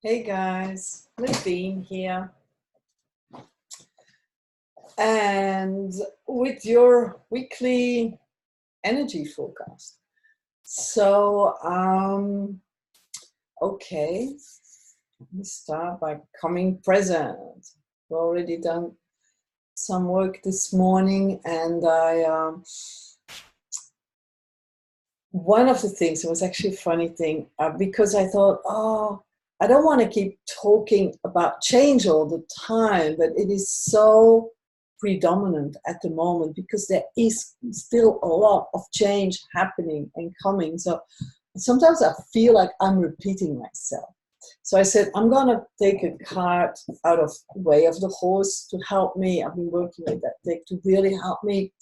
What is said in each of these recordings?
Hey guys, Nadine here, and with your weekly energy forecast. So, okay, let me start by becoming present. I've already done some work this morning, and one of the things, it was actually a funny thing, because I thought, I don't want to keep talking about change all the time, but it is so predominant at the moment because there is still a lot of change happening and coming. So sometimes I feel like I'm repeating myself. So I said, I'm going to take a card out of the way of the horse to help me. I've been working with that deck to really help me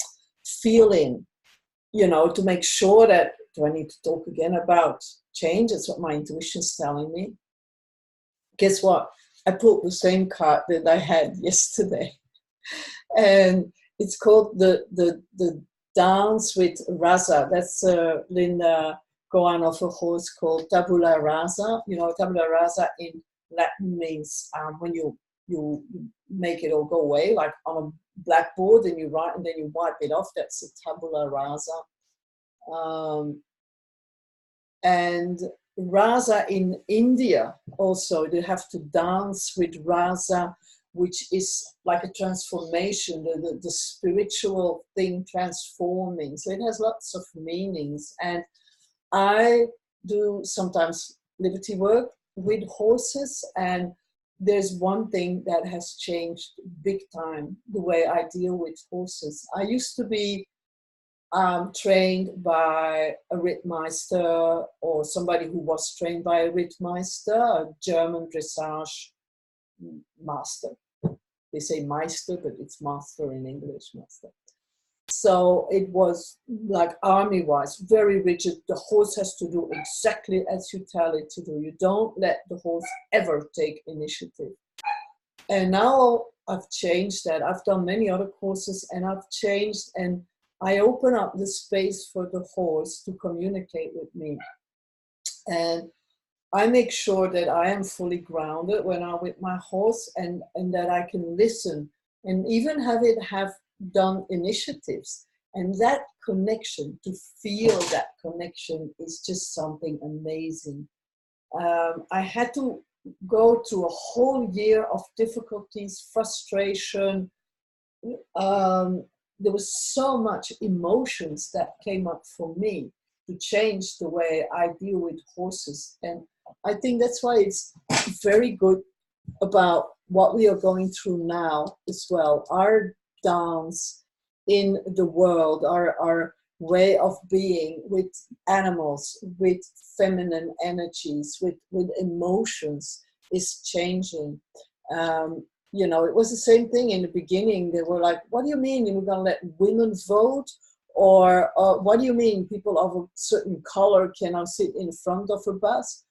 feel in, to make sure that, do I need to talk again about change? That's what my intuition's telling me. Guess what? I pulled the same card that I had yesterday. And it's called the Dance with Rasa. That's Linda Goan of a horse called Tabula Rasa. Tabula Rasa in Latin means when you make it all go away, like on a blackboard, and you write and then you wipe it off. That's a tabula rasa. And Rasa in India also, they have to dance with Rasa, which is like a transformation, the spiritual thing transforming. So it has lots of meanings. And I do sometimes liberty work with horses, and there's one thing that has changed big time, the way I deal with horses. I used to be trained by a Rittmeister or somebody who was trained by a Rittmeister, a German dressage master. They say Meister, but it's master in English, master. So it was like army-wise, very rigid. The horse has to do exactly as you tell it to do. You don't let the horse ever take initiative. And now I've changed that. I've done many other courses and I've changed, and I open up the space for the horse to communicate with me. And I make sure that I am fully grounded when I'm with my horse, and that I can listen and even have it have done initiatives. And that connection, to feel that connection, is just something amazing. I had to go through a whole year of difficulties, frustration. There was so much emotions that came up for me to change the way I deal with horses. And I think that's why it's very good about what we are going through now as well. Our dance in the world, our way of being with animals, with feminine energies, with emotions is changing. It was the same thing in the beginning. They were like, what do you mean you're going to let women vote? Or what do you mean people of a certain color cannot sit in front of a bus?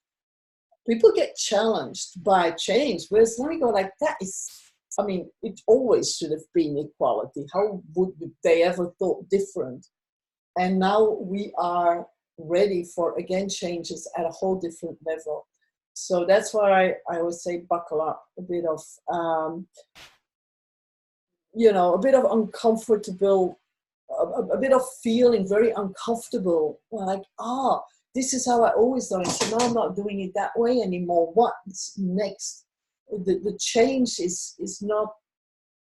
People get challenged by change. Whereas let me go like, it always should have been equality. How would they ever thought different? And now we are ready for, again, changes at a whole different level. So that's why I always say buckle up, a bit of uncomfortable, a bit of feeling very uncomfortable, like, this is how I always done it, so now I'm not doing it that way anymore. What's next? The change is not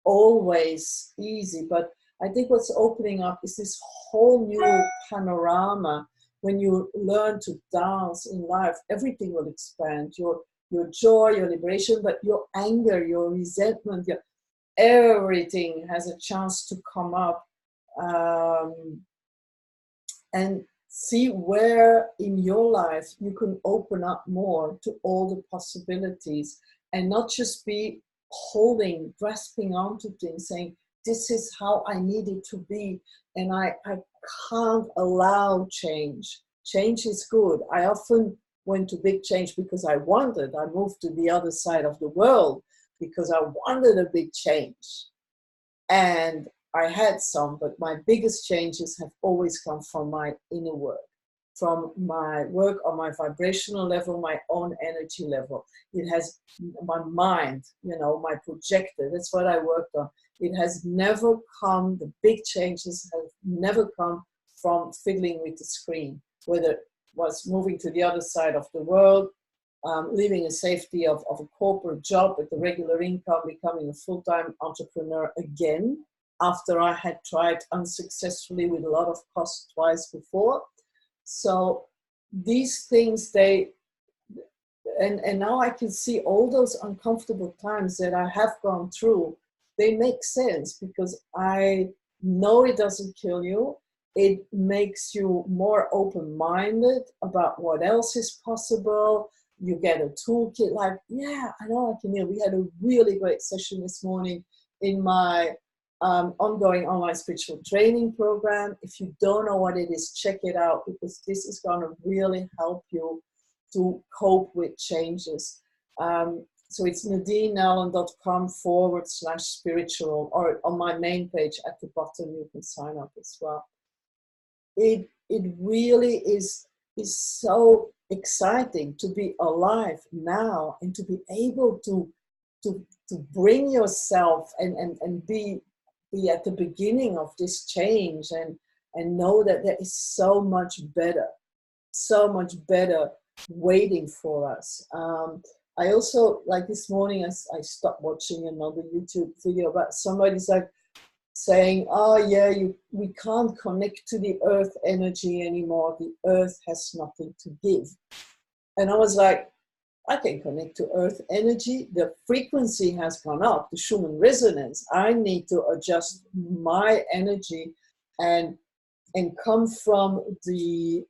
always easy, but I think what's opening up is this whole new panorama. When you learn to dance in life, everything will expand. Your joy, your liberation, but your anger, your resentment, everything has a chance to come up, and see where in your life you can open up more to all the possibilities, and not just be grasping onto things, saying, this is how I need it to be, and I can't allow change. Change is good. I often went to big change because I wanted. I moved to the other side of the world because I wanted a big change. And I had some, but my biggest changes have always come from my inner work. from my work on my vibrational level, my own energy level. It has my mind, you know, my projector. That's what I worked on. It has never come, the big changes have never come from fiddling with the screen, whether it was moving to the other side of the world, leaving the safety of a corporate job with a regular income, becoming a full-time entrepreneur again, after I had tried unsuccessfully with a lot of cost twice before. So these things, and now I can see all those uncomfortable times that I have gone through, they make sense because I know it doesn't kill you. It makes you more open-minded about what else is possible. You get a toolkit like, yeah, I know I can heal. We had a really great session this morning in my ongoing online spiritual training program. If you don't know what it is, check it out, because this is going to really help you to cope with changes. So it's nadineallen.com/spiritual, or on my main page at the bottom, you can sign up as well. It really is so exciting to be alive now and to be able to bring yourself and be at the beginning of this change and know that there is so much better waiting for us. I also, like this morning, I stopped watching another YouTube video about somebody's like saying, oh yeah, we can't connect to the earth energy anymore. The earth has nothing to give. And I was like, I can connect to earth energy. The frequency has gone up, the Schumann resonance. I need to adjust my energy and come from the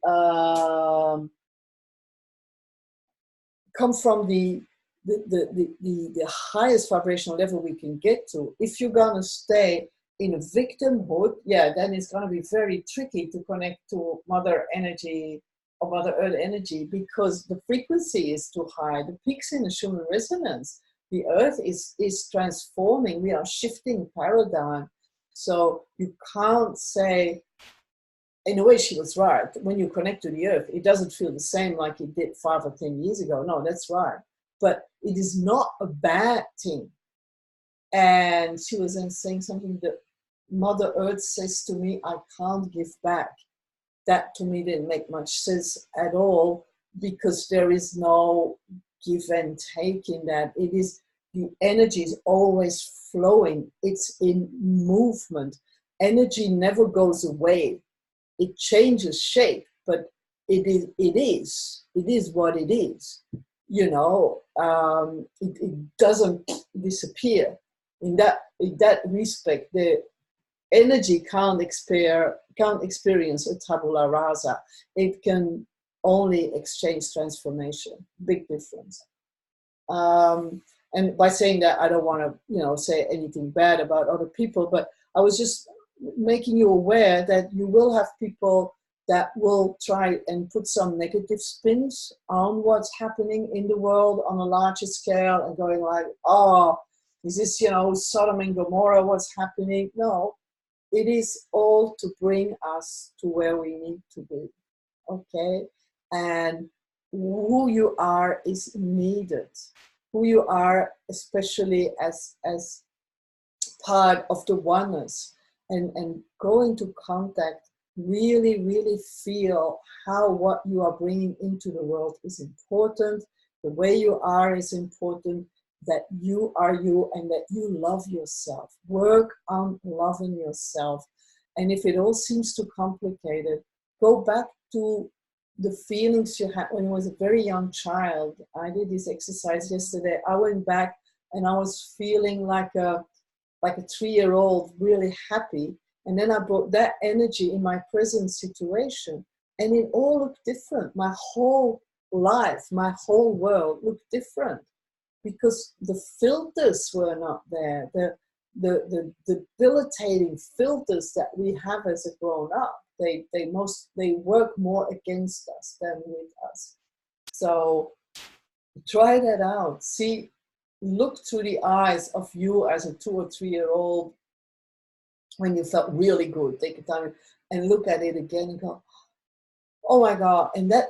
highest vibrational level we can get to. If you're gonna stay in a victimhood, yeah, then it's gonna be very tricky to connect to Mother Energy or Mother Earth energy, because the frequency is too high. The peaks in the Schumann resonance. The Earth is transforming. We are shifting paradigm. So you can't say, in a way she was right. When you connect to the Earth, it doesn't feel the same like it did 5 or 10 years ago. No, that's right. But it is not a bad thing. And she was then saying something that Mother Earth says to me, I can't give back. That to me didn't make much sense at all, because there is no give and take in that. It is, the energy is always flowing. It's in movement. Energy never goes away. It changes shape, but it is what it is. You know, it doesn't disappear. In that respect, the energy can't experience a tabula rasa. It can only exchange transformation. Big difference. And by saying that, I don't want to, say anything bad about other people, but I was just making you aware that you will have people that will try and put some negative spins on what's happening in the world on a larger scale, and going like, oh, is this, Sodom and Gomorrah, what's happening? No. It is all to bring us to where we need to be, okay? And who you are is needed. Who you are, especially as part of the oneness, and go into contact, really, really feel how what you are bringing into the world is important. The way you are is important. That you are you, and that you love yourself. Work on loving yourself. And if it all seems too complicated, go back to the feelings you had when you was a very young child. I did this exercise yesterday. I went back and I was feeling like a 3-year-old, really happy. And then I brought that energy in my present situation, and it all looked different. My whole life, my whole world looked different, because the filters were not there. The debilitating filters that we have as a grown up, they work more against us than with us. So try that out. See, look through the eyes of you as a 2 or 3-year-old when you felt really good. Take a time and look at it again and go, oh my God, and that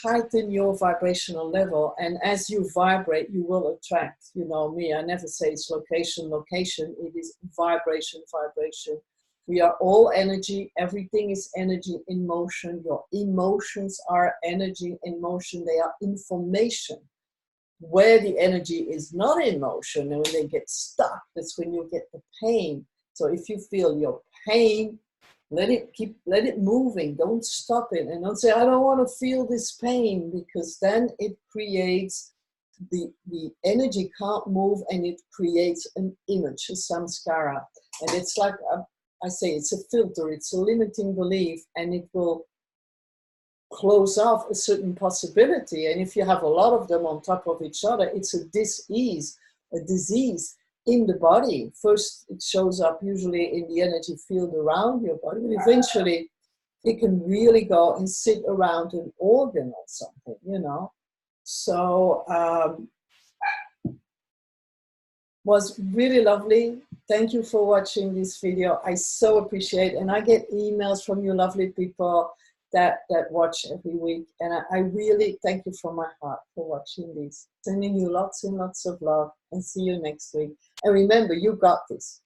heighten your vibrational level. And as you vibrate, you will attract, you know me, I never say it's location, location, it is vibration, vibration. We are all energy, everything is energy in motion. Your emotions are energy in motion, they are information. Where the energy is not in motion and when they get stuck, that's when you get the pain. So if you feel your pain, let it moving. Don't stop it, and don't say, I don't want to feel this pain, because then it creates the energy can't move, and it creates an image, a samskara. And it's like, I say, it's a filter, it's a limiting belief, and it will close off a certain possibility. And if you have a lot of them on top of each other, it's a disease in the body. First, it shows up usually in the energy field around your body, but eventually it can really go and sit around an organ or something, you know. So was really lovely. Thank you for watching this video. I so appreciate it. And I get emails from you lovely people that watch every week. And I really thank you from my heart for watching this. Sending you lots and lots of love, and see you next week. And remember, you got this.